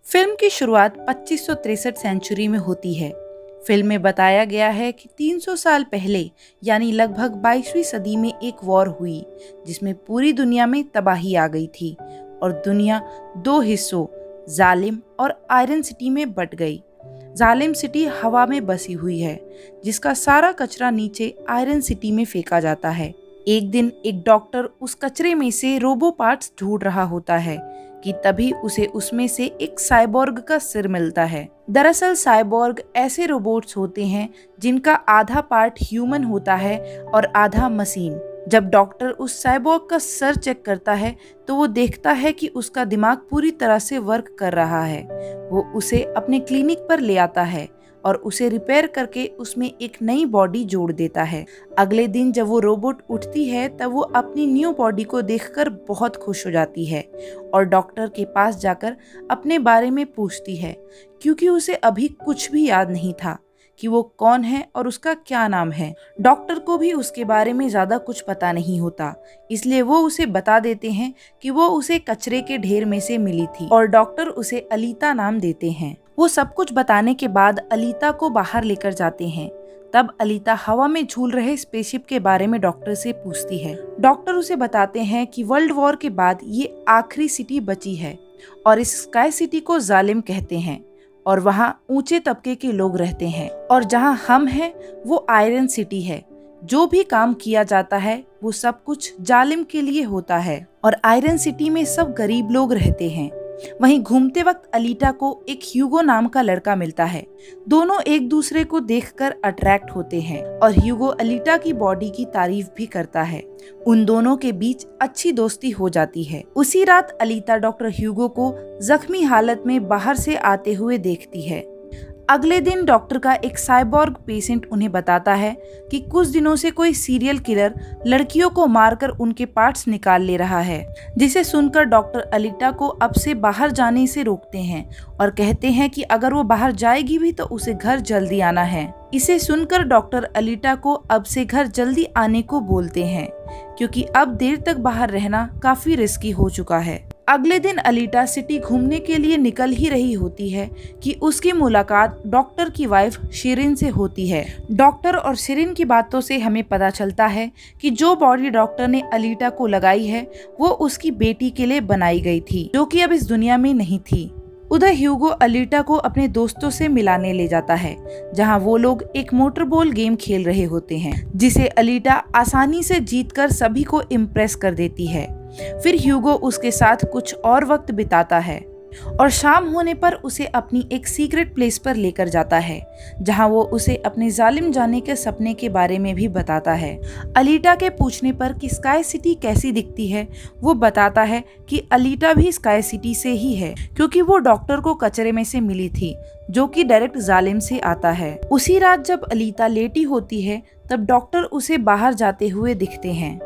Film की शुरुआत 2563 century में होती है। फिल्म में बताया गया है कि 300 साल पहले यानी लगभग 22वीं सदी में एक वॉर हुई जिसमें पूरी दुनिया में तबाही आ गई थी और दुनिया दो हिस्सों जालिम और आयरन सिटी में बट गई। जालिम सिटी हवा में बसी हुई है जिसका सारा कचरा नीचे आयरन सिटी में फेंका जाता है। एक दिन एक डॉक्टर उस कचरे में से रोबो पार्ट्स ढूंढ रहा होता है कि तभी उसे उसमें से एक साइबोर्ग का सिर मिलता है। दरअसल साइबोर्ग ऐसे रोबोट्स होते हैं जिनका आधा पार्ट ह्यूमन होता है और आधा मशीन। जब डॉक्टर उस साइबोर्ग का सर चेक करता है तो वो देखता है कि उसका दिमाग पूरी तरह से वर्क कर रहा है। वो उसे अपने क्लिनिक पर ले आता है और उसे रिपेयर करके उसमें एक नई बॉडी जोड़ देता है। अगले दिन जब वो रोबोट उठती है तब वो अपनी न्यू बॉडी को देखकर बहुत खुश हो जाती है और डॉक्टर के पास जाकर अपने बारे में पूछती है, क्योंकि उसे अभी कुछ भी याद नहीं था कि वो कौन है और उसका क्या नाम है। डॉक्टर को भी उसके बारे में ज्यादा कुछ पता नहीं होता, इसलिए वो उसे बता देते हैं कि वो उसे कचरे के ढेर में से मिली थी और डॉक्टर उसे अलीता नाम देते हैं। वो सब कुछ बताने के बाद अलीता को बाहर लेकर जाते हैं। तब अलीता हवा में झूल रहे स्पेसशिप के बारे में डॉक्टर से पूछती है। डॉक्टर उसे बताते हैं कि वर्ल्ड वॉर के बाद ये आखिरी सिटी बची है और इस स्काई सिटी को जालिम कहते हैं और वहाँ ऊंचे तबके के लोग रहते हैं और जहाँ हम हैं वो आयरन सिटी है। जो भी काम किया जाता है वो सब कुछ जालिम के लिए होता है और आयरन सिटी में सब गरीब लोग रहते हैं। वहीं घूमते वक्त अलीटा को एक ह्यूगो नाम का लड़का मिलता है। दोनों एक दूसरे को देखकर अट्रैक्ट होते हैं और ह्यूगो अलीटा की बॉडी की तारीफ भी करता है। उन दोनों के बीच अच्छी दोस्ती हो जाती है। उसी रात अलीता डॉक्टर ह्यूगो को जख्मी हालत में बाहर से आते हुए देखती है। अगले दिन डॉक्टर का एक साइबोर्ग पेशेंट उन्हें बताता है कि कुछ दिनों से कोई सीरियल किलर लड़कियों को मारकर उनके पार्ट्स निकाल ले रहा है, जिसे सुनकर डॉक्टर अलीटा को अब से बाहर जाने से रोकते हैं और कहते हैं कि अगर वो बाहर जाएगी भी तो उसे घर जल्दी आना है। इसे सुनकर डॉक्टर अलीटा को अब से घर जल्दी आने को बोलते हैं क्योंकि अब देर तक बाहर रहना काफी रिस्की हो चुका है। अगले दिन अलीटा सिटी घूमने के लिए निकल ही रही होती है कि उसकी मुलाकात डॉक्टर की वाइफ शिरीन से होती है। डॉक्टर और शिरीन की बातों से हमें पता चलता है कि जो बॉडी डॉक्टर ने अलीटा को लगाई है वो उसकी बेटी के लिए बनाई गई थी, जो कि अब इस दुनिया में नहीं थी। उधर ह्यूगो अलीटा को अपने दोस्तों से मिलाने ले जाता है, जहां वो लोग एक मोटर बॉल गेम खेल रहे होते हैं, जिसे अलीटा आसानी से जीतकर सभी को इम्प्रेस कर देती है। फिर ह्यूगो उसके साथ कुछ और वक्त बिताता है और शाम होने पर उसे अपनी एक सीक्रेट प्लेस पर लेकर जाता है, जहां वो उसे अपने जालिम जाने के सपने के बारे में भी बताता है। अलीटा के पूछने पर कि स्काई सिटी कैसी दिखती है, वो बताता है कि अलीटा भी स्काई सिटी से ही है क्योंकि वो डॉक्टर को कचरे में से मिली थी, जो कि डायरेक्ट जालिम से आता है। उसी रात जब अलीटा लेटी होती है तब डॉक्टर उसे बाहर जाते हुए दिखते हैं।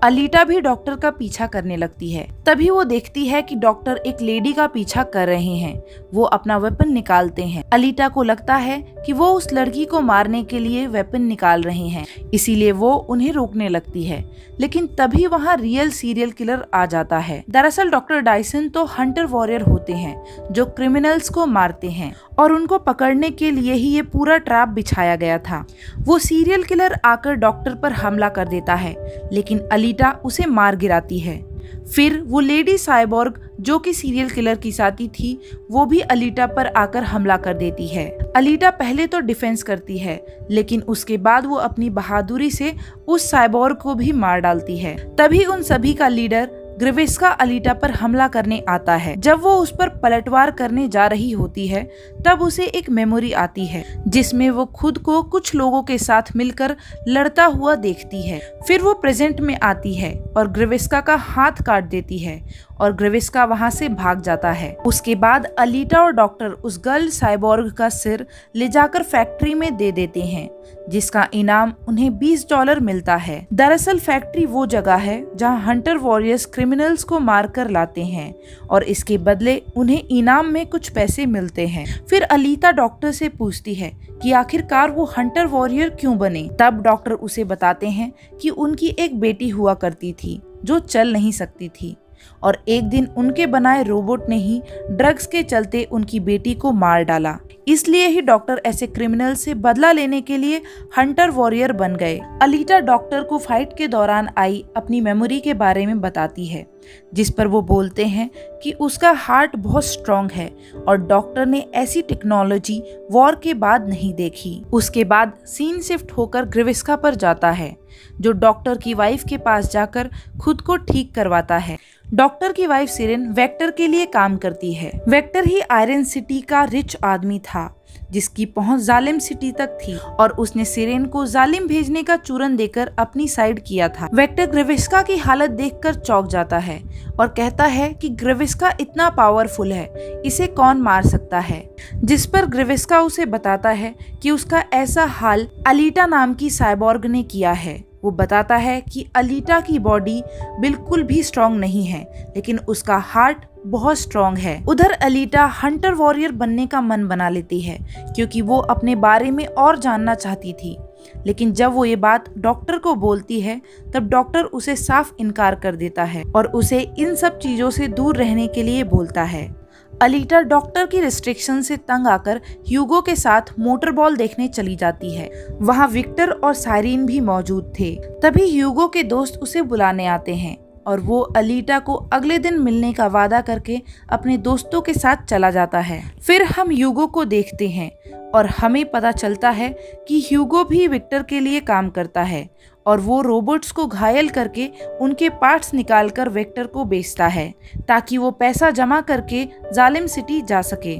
अलीटा भी डॉक्टर का पीछा करने लगती है। तभी वो देखती है कि डॉक्टर एक लेडी का पीछा कर रहे हैं। वो अपना वेपन निकालते हैं। अलीटा को लगता है कि वो उस लड़की को मारने के लिए वेपन निकाल रहे हैं, इसीलिए वो उन्हें रोकने लगती है। लेकिन तभी वहाँ रियल सीरियल किलर आ जाता है। दरअसल डॉक्टर डायसन तो हंटर वॉरियर होते हैं जो क्रिमिनल्स को मारते हैं और उनको पकड़ने के लिए ही ये पूरा ट्रैप बिछाया गया था। वो सीरियल किलर आकर डॉक्टर पर हमला कर देता है, लेकिन अलीटा उसे मार गिराती है। फिर वो लेडी साइबोर्ग जो कि सीरियल किलर की साथी थी, वो भी अलीटा पर आकर हमला कर देती है। अलीटा पहले तो डिफेंस करती है, लेकिन उसके बाद वो अपनी बहादुरी से उस साइबोर्ग को भी मार डालती है। तभी उन सभी का लीडर ग्रेविस्का अलीटा पर हमला करने आता है। जब वो उस पर पलटवार करने जा रही होती है तब उसे एक मेमोरी आती है जिसमें वो खुद को कुछ लोगों के साथ मिलकर लड़ता हुआ देखती है। फिर वो प्रेजेंट में आती है और ग्रेविस्का का हाथ काट देती है और ग्रेविस्का वहां से भाग जाता है। उसके बाद अलीटा और डॉक्टर उस गर्ल साइबोर्ग का सिर ले जाकर फैक्ट्री में दे देते हैं, जिसका इनाम उन्हें $20 मिलता है। दरअसल फैक्ट्री वो जगह है जहां हंटर वॉरियर्स क्रिमिनल्स को मारकर लाते हैं और इसके बदले उन्हें इनाम में कुछ पैसे मिलते हैं। फिर अलीता डॉक्टर से पूछती है कि आखिरकार वो हंटर वॉरियर क्यों बने। तब डॉक्टर उसे बताते हैं कि उनकी एक बेटी हुआ करती थी जो चल नहीं सकती थी, और एक दिन उनके बनाए रोबोट ने ही ड्रग्स के चलते उनकी बेटी को मार डाला। इसलिए ही डॉक्टर ऐसे क्रिमिनल से बदला लेने के लिए हंटर वॉरियर बन गए। अलीटा डॉक्टर को फाइट के दौरान आई अपनी मेमोरी के बारे में बताती है, जिस पर वो बोलते हैं कि उसका हार्ट बहुत स्ट्रांग है और डॉक्टर ने ऐसी टेक्नोलॉजी वॉर के बाद नहीं देखी। उसके बाद सीन शिफ्ट होकर ग्रेविस्का पर जाता है, जो डॉक्टर की वाइफ के पास जाकर खुद को ठीक करवाता है। डॉक्टर की वाइफ सिरेन वेक्टर के लिए काम करती है। वेक्टर ही आयरन सिटी का रिच आदमी था, जिसकी पहुंच जालिम सिटी तक थी और उसने सिरेन को जालिम भेजने का चूरन देकर अपनी साइड किया था। वेक्टर ग्रेविस्का की हालत देखकर चौंक जाता है और कहता है कि ग्रेविस्का इतना पावरफुल है, इसे कौन मार सकता है। जिस पर ग्रेविस्का उसे बताता है कि उसका ऐसा हाल अलीटा नाम की साइबॉर्ग ने किया है। वो बताता है कि अलीटा की बॉडी बिल्कुल भी स्ट्रांग नहीं है, लेकिन उसका हार्ट बहुत स्ट्रांग है। उधर अलीटा हंटर वॉरियर बनने का मन बना लेती है, क्योंकि वो अपने बारे में और जानना चाहती थी। लेकिन जब वो ये बात डॉक्टर को बोलती है, तब डॉक्टर उसे साफ इनकार कर देता है और उसे इन सब चीजों से दूर रहने के लिए बोलता है। अलीटा डॉक्टर की रिस्ट्रिक्शन से तंग आकर ह्यूगो के साथ मोटर बॉल देखने चली जाती है। वहाँ विक्टर और साइरिन भी मौजूद थे। तभी ह्यूगो के दोस्त उसे बुलाने आते हैं और वो अलीटा को अगले दिन मिलने का वादा करके अपने दोस्तों के साथ चला जाता है। फिर हम ह्यूगो को देखते हैं और हमें पता चलता है कि ह्यूगो भी विक्टर के लिए काम करता है और वो रोबोट्स को घायल करके उनके पार्ट्स निकालकर वेक्टर को बेचता है, ताकि वो पैसा जमा करके जालिम सिटी जा सके।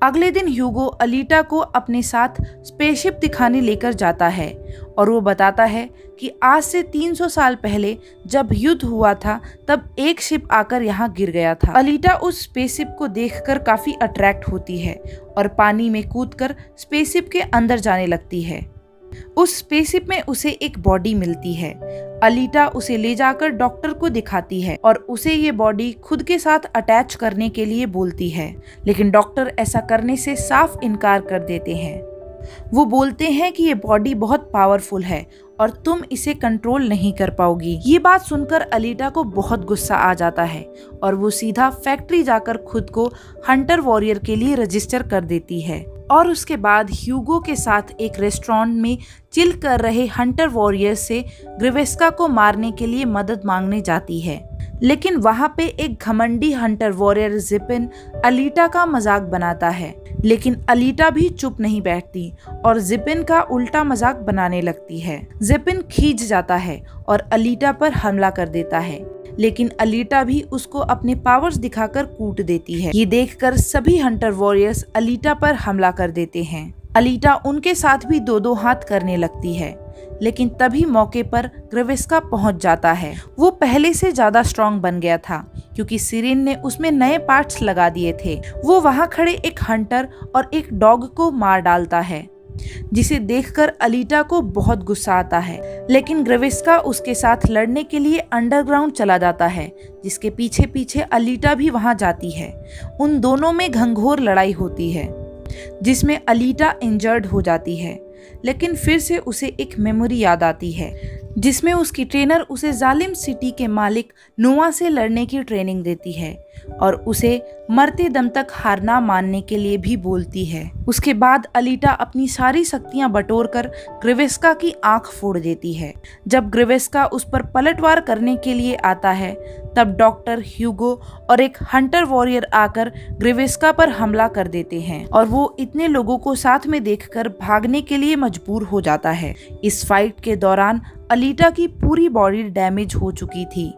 अगले दिन ह्यूगो अलीटा को अपने साथ स्पेसशिप दिखाने लेकर जाता है और वो बताता है कि आज से 300 साल पहले जब युद्ध हुआ था, तब एक शिप आकर यहाँ गिर गया था। अलीटा उस स्पेसशिप को देखकर काफी अट्रैक्ट होती है और पानी में कूदकर स्पेसशिप के अंदर जाने लगती है। उस स्पेसशिप में उसे एक बॉडी मिलती है। अलीटा उसे ले जाकर डॉक्टर को दिखाती है और उसे ये बॉडी खुद के साथ अटैच करने के लिए बोलती है, लेकिन डॉक्टर ऐसा करने से साफ इनकार कर देते हैं। वो बोलते हैं कि ये बॉडी बहुत पावरफुल है और तुम इसे कंट्रोल नहीं कर पाओगी। ये बात सुनकर अलीटा को बहुत गुस्सा आ जाता है और वो सीधा फैक्ट्री जाकर खुद को हंटर वॉरियर के लिए रजिस्टर कर देती है और उसके बाद ह्यूगो के साथ एक रेस्टोरेंट में चिल कर रहे हंटर वॉरियर से ग्रेविस्का को मारने के लिए मदद मांगने जाती है। लेकिन वहाँ पे एक घमंडी हंटर वॉरियर जिपिन अलीटा का मजाक बनाता है, लेकिन अलीटा भी चुप नहीं बैठती और जिपिन का उल्टा मजाक बनाने लगती है। जिपिन खींच जाता है और अलीटा पर हमला कर देता है, लेकिन अलीटा भी उसको अपने पावर्स दिखाकर कूट देती है। ये देखकर सभी हंटर वॉरियर्स अलीटा पर हमला कर देते हैं। अलीटा उनके साथ भी दो दो हाथ करने लगती है, लेकिन तभी मौके पर ग्रेविस्का पहुंच जाता है। वो पहले से ज्यादा स्ट्रांग बन गया था, क्योंकि सिरेन ने उसमें नए पार्ट्स लगा दिए थे। वो वहां खड़े एक हंटर और एक डॉग को मार डालता है, जिसे देखकर अलीटा को बहुत गुस्सा आता है। लेकिन ग्रेविस्का उसके साथ लड़ने के लिए अंडरग्राउंड चला जाता है, जिसके पीछे पीछे अलीटा भी वहां जाती है। उन दोनों में घंघोर लड़ाई होती है, जिसमें अलीटा इंजर्ड हो जाती है, लेकिन फिर से उसे एक मेमोरी याद आती है, जिसमें उसकी ट्रेनर उसे जालिम सिटी के मालिक नोआ से लड़ने की ट्रेनिंग देती है और उसे मरते दम तक हार ना मानने के लिए भी बोलती है। उसके बाद अलीटा अपनी सारी शक्तियां बटोरकर ग्रेविस्का की आंख फोड़ देती है। जब ग्रेविस्का उस पर पलटवार करने के लिए आता है, तब डॉक्टर, ह्यूगो और एक हंटर वॉरियर आकर ग्रेविस्का पर हमला कर देते हैं और वो इतने लोगों को साथ में देखकर भागने के लिए मजबूर हो जाता है। इस फाइट के दौरान अलीटा की पूरी बॉडी डैमेज हो चुकी थी,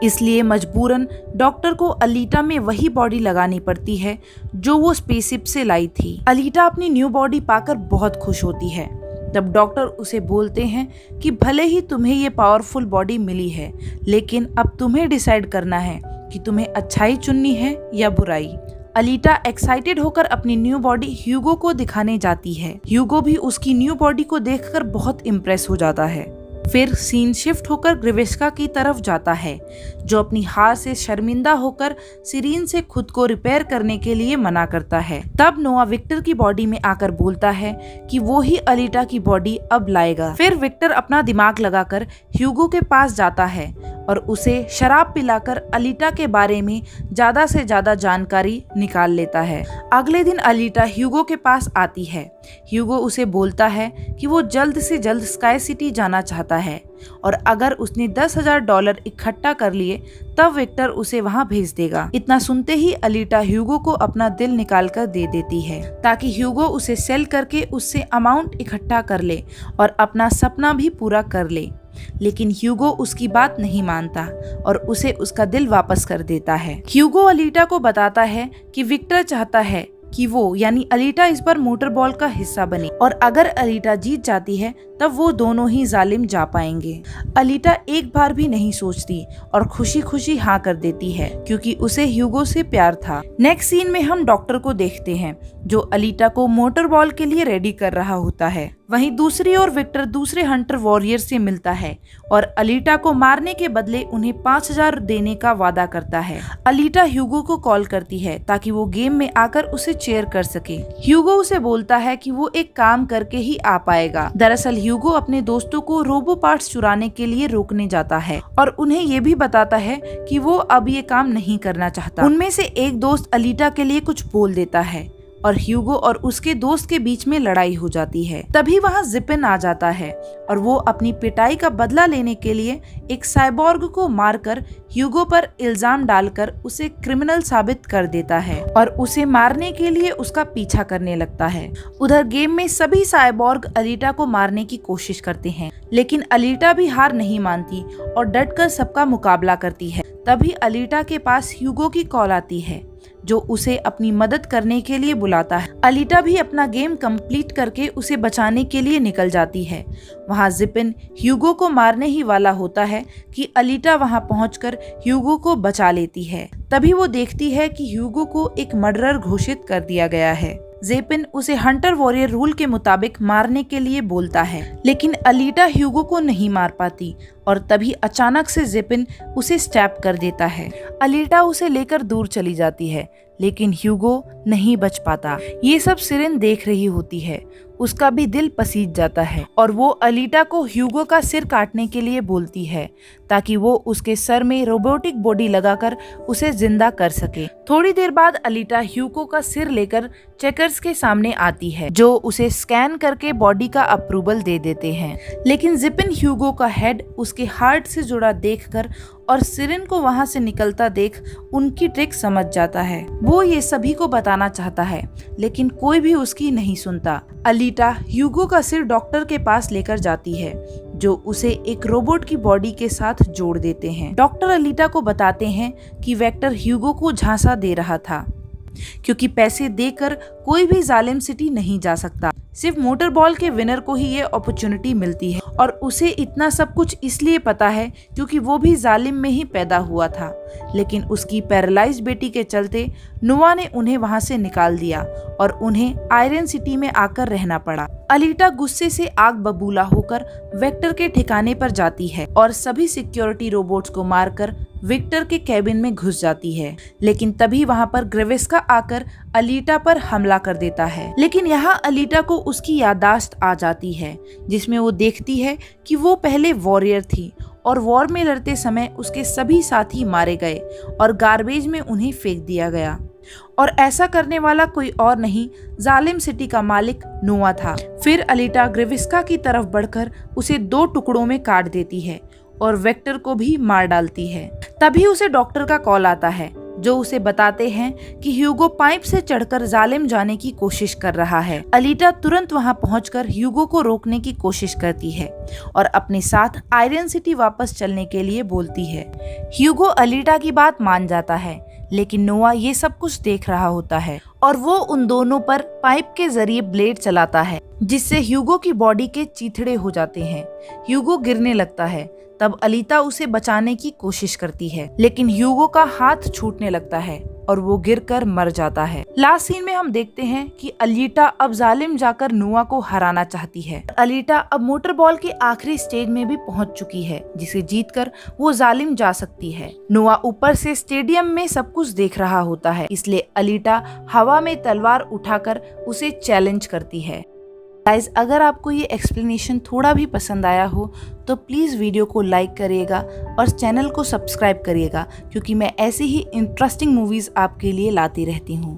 इसलिए मजबूरन डॉक्टर को अलीटा में वही बॉडी लगानी पड़ती है जो वो स्पेसशिप से लाई थी। अलीटा अपनी न्यू बॉडी पाकर बहुत खुश होती है। तब डॉक्टर उसे बोलते हैं कि भले ही तुम्हें ये पावरफुल बॉडी मिली है, लेकिन अब तुम्हें डिसाइड करना है कि तुम्हें अच्छाई चुननी है या बुराई। अलीटा एक्साइटेड होकर अपनी न्यू बॉडी ह्यूगो को दिखाने जाती है। ह्यूगो भी उसकी न्यू बॉडी को देखकर बहुत इम्प्रेस हो जाता है। फिर सीन शिफ्ट होकर ग्रेविस्का की तरफ जाता है, जो अपनी हार से शर्मिंदा होकर सिरीन से खुद को रिपेयर करने के लिए मना करता है। तब नोआ विक्टर की बॉडी में आकर बोलता है कि वो ही अलीटा की बॉडी अब लाएगा। फिर विक्टर अपना दिमाग लगाकर ह्यूगो के पास जाता है और उसे शराब पिलाकर अलीटा के बारे में ज्यादा से ज्यादा जानकारी निकाल लेता है। अगले दिन अलीटा ह्यूगो के पास आती है। ह्यूगो उसे बोलता है कि वो जल्द से जल्द स्काई सिटी जाना चाहता है और अगर उसने $10,000 इकट्ठा कर लिए तब विक्टर उसे वहां भेज देगा। इतना सुनते ही अलीटा ह्यूगो को अपना दिल निकाल कर दे देती है ताकि ह्यूगो उसे सेल करके उससे अमाउंट इकट्ठा कर ले और अपना सपना भी पूरा कर ले। लेकिन ह्यूगो उसकी बात नहीं मानता और उसे उसका दिल वापस कर देता है। ह्यूगो अलीटा को बताता है कि विक्टर चाहता है कि वो यानी अलीटा इस बार मोटर बॉल का हिस्सा बने और अगर अलीटा जीत जाती है तब वो दोनों ही जालिम जा पाएंगे। अलीटा एक बार भी नहीं सोचती और खुशी खुशी हाँ कर देती है क्योंकि उसे ह्यूगो से प्यार था। नेक्स्ट सीन में हम डॉक्टर को देखते हैं जो अलीटा को मोटर बॉल के लिए रेडी कर रहा होता है। वहीं दूसरी ओर विक्टर दूसरे हंटर वॉरियर से मिलता है और अलीटा को मारने के बदले उन्हें 5,000 देने का वादा करता है। अलीटा ह्यूगो को कॉल करती है ताकि वो गेम में आकर उसे चेयर कर सके। ह्यूगो उसे बोलता है कि वो एक काम करके ही आ पाएगा। दरअसल ह्यूगो अपने दोस्तों को रोबो पार्ट्स चुराने के लिए रोकने जाता है और उन्हें ये भी बताता है कि वो अब ये काम नहीं करना चाहता। उनमें से एक दोस्त अलीटा के लिए कुछ बोल देता है और ह्यूगो और उसके दोस्त के बीच में लड़ाई हो जाती है। तभी वहाँ जिपिन आ जाता है और वो अपनी पिटाई का बदला लेने के लिए एक साइबॉर्ग को मारकर ह्यूगो पर इल्जाम डालकर उसे क्रिमिनल साबित कर देता है और उसे मारने के लिए उसका पीछा करने लगता है। उधर गेम में सभी साइबॉर्ग अलीटा को मारने की कोशिश करते हैं लेकिन अलीटा भी हार नहीं मानती और डटकर सबका मुकाबला करती है। तभी अलीटा के पास ह्यूगो की कॉल आती है जो उसे अपनी मदद करने के लिए बुलाता है। अलीटा भी अपना गेम कंप्लीट करके उसे बचाने के लिए निकल जाती है। वहाँ जिपिन ह्यूगो को मारने ही वाला होता है कि अलीटा वहाँ पहुंचकर ह्यूगो को बचा लेती है। तभी वो देखती है कि ह्यूगो को एक मर्डरर घोषित कर दिया गया है। जेपिन उसे हंटर वॉरियर रूल के मुताबिक मारने के लिए बोलता है लेकिन अलीटा ह्यूगो को नहीं मार पाती और तभी अचानक से जेपिन उसे स्टैप कर देता है। अलीटा उसे लेकर दूर चली जाती है लेकिन ह्यूगो नहीं बच पाता। ये सब सिरेन देख रही होती है। उसका भी दिल पसीज जाता है और वो अलीटा को ह्यूगो का सिर काटने के लिए बोलती है ताकि वो उसके सर में रोबोटिक बॉडी लगाकर उसे जिंदा कर सके। थोड़ी देर बाद अलीटा ह्यूगो का सिर लेकर चेकर्स के सामने आती है जो उसे स्कैन करके बॉडी का अप्रूवल दे देते हैं। लेकिन जिपिन ह्यूगो का हेड उसके हार्ट से जुड़ा देखकर और सिरेन को वहां से निकलता देख उनकी ट्रिक समझ जाता है। वो ये सभी को बताना चाहता है लेकिन कोई भी उसकी नहीं सुनता। अलीटा ह्यूगो का सिर डॉक्टर के पास लेकर जाती है जो उसे एक रोबोट की बॉडी के साथ जोड़ देते हैं। डॉक्टर अलीटा को बताते हैं कि वेक्टर ह्यूगो को झांसा दे रहा था क्योंकि पैसे देकर कोई भी जालिम सिटी नहीं जा सकता। सिर्फ मोटर बॉल के विनर को ही ये अपॉर्चुनिटी मिलती है और उसे इतना सब कुछ इसलिए पता है क्योंकि वो भी जालिम में ही पैदा हुआ था। लेकिन उसकी पैरालाइज्ड बेटी के चलते नोआ ने उन्हें वहां से निकाल दिया और उन्हें आयरन सिटी में आकर रहना पड़ा। अलीटा गुस्से से आग बबूला होकर वेक्टर के ठिकाने पर जाती है और सभी सिक्योरिटी रोबोट्स को मारकर विक्टर के कैबिन में घुस जाती है। लेकिन तभी वहां पर ग्रेविस्का आकर अलीटा पर हमला कर देता है। लेकिन यहाँ अलीटा को उसकी याददाश्त आ जाती है जिसमें वो देखती है कि वो पहले वॉरियर थी और वॉर में लड़ते समय उसके सभी साथी मारे गए और गार्बेज में उन्हें फेंक दिया गया और ऐसा करने वाला कोई और नहीं जालिम सिटी का मालिक नोआ था। फिर अलीटा ग्रेविस्का की तरफ बढ़कर उसे 2 टुकड़ों में काट देती है और वेक्टर को भी मार डालती है। तभी उसे डॉक्टर का कॉल आता है जो उसे बताते हैं कि ह्यूगो पाइप से चढ़कर जालिम जाने की कोशिश कर रहा है। अलीटा तुरंत वहां पहुंचकर ह्यूगो को रोकने की कोशिश करती है और अपने साथ आयरन सिटी वापस चलने के लिए बोलती है। ह्यूगो अलीटा की बात मान जाता है लेकिन नोआ ये सब कुछ देख रहा होता है और वो उन दोनों पर पाइप के जरिए ब्लेड चलाता है जिससे ह्यूगो की बॉडी के चीथड़े हो जाते हैं। ह्यूगो गिरने लगता है। तब अलीटा उसे बचाने की कोशिश करती है लेकिन ह्यूगो का हाथ छूटने लगता है और वो गिरकर मर जाता है। लास्ट सीन में हम देखते हैं कि अलीटा अब जालिम जाकर नोआ को हराना चाहती है। अलीटा अब मोटर बॉल के आखिरी स्टेज में भी पहुंच चुकी है, जिसे जीतकर वो जालिम जा सकती है। नोआ ऊपर से स्टेडियम में सब कुछ देख रहा होता है, इसलिए अलीटा हवा में तलवार उठाकर उसे चैलेंज करती है। गाइस, अगर आपको ये एक्सप्लेनेशन थोड़ा भी पसंद आया हो तो प्लीज़ वीडियो को लाइक करिएगा और चैनल को सब्सक्राइब करिएगा, क्योंकि मैं ऐसे ही इंटरेस्टिंग मूवीज़ आपके लिए लाती रहती हूँ।